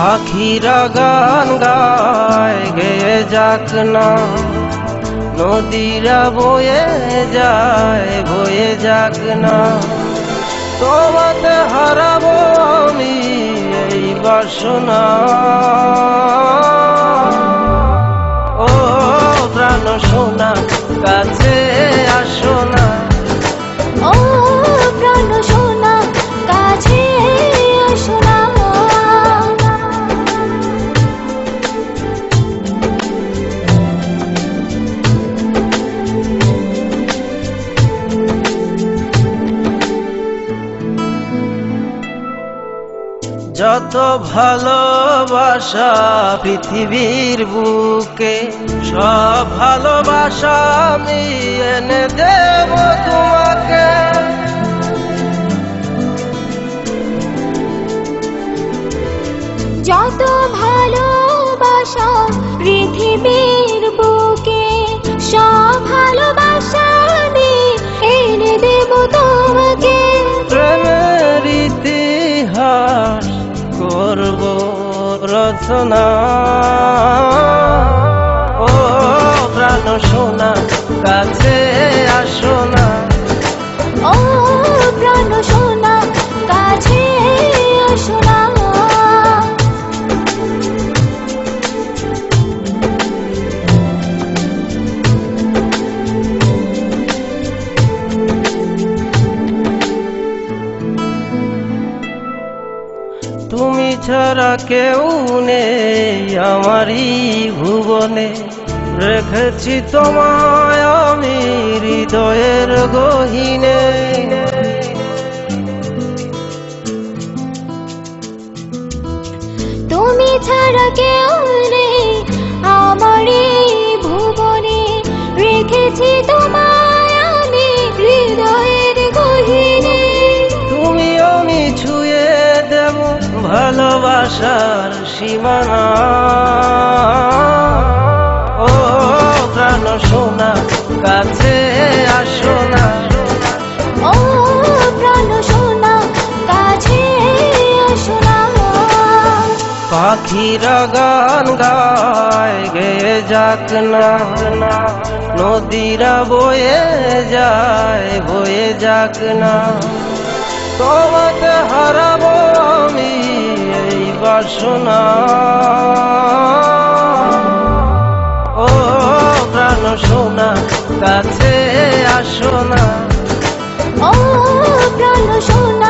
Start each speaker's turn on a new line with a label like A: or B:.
A: পাখিরা গান গায় গেয়ে যাক না, নদীরা বয়ে যায় বয়ে যাক না। তোমাতে হারাবো আমি এই বাসনা। ও প্রাণ সোনা কাছে আসো না।
B: ও প্রাণ সোনা কাছে আসো না।
A: যত ভালোবাসা পৃথিবীর বুকে, সব ভালোবাসা আমি এনে দেব তোমাকে।
B: যত ভালোবাসা পৃথিবীর বুকে, সব ভালোবাসা আমি এনে দেব তোমাকে।
A: প্রেমের ইতিহাস করব রচনা। ও প্রাণ সোনা কাছে আসো না।
B: ও প্রাণ সোনা কাছে আসো না।
A: তুমি ছাড়া কেউ নেই আমারই ভুবনে, রেখেছি তোমায় আমি হৃদয়ের গহীনে।
B: তুমি ছাড়া কেউ নেই আমার এই ভুবনে, রেখেছি তোমায় আমি হৃদয়ের গহীনে।
A: তুমি আমি ছুঁয়ে দেব ভালোবাসার সীমানা। ও প্রাণ সোনা কাছে আসো না।
B: ও প্রাণ সোনা কাছে আসো না।
A: পাখিরা গান গায় গেয়ে যাক না, নদীরা বয়ে যায় বয়ে যাক না। তোমাতে হারাবো আমি এই বাসনা। ও প্রাণ সোনা কাছে আসো না।
B: ও প্রাণ সোনা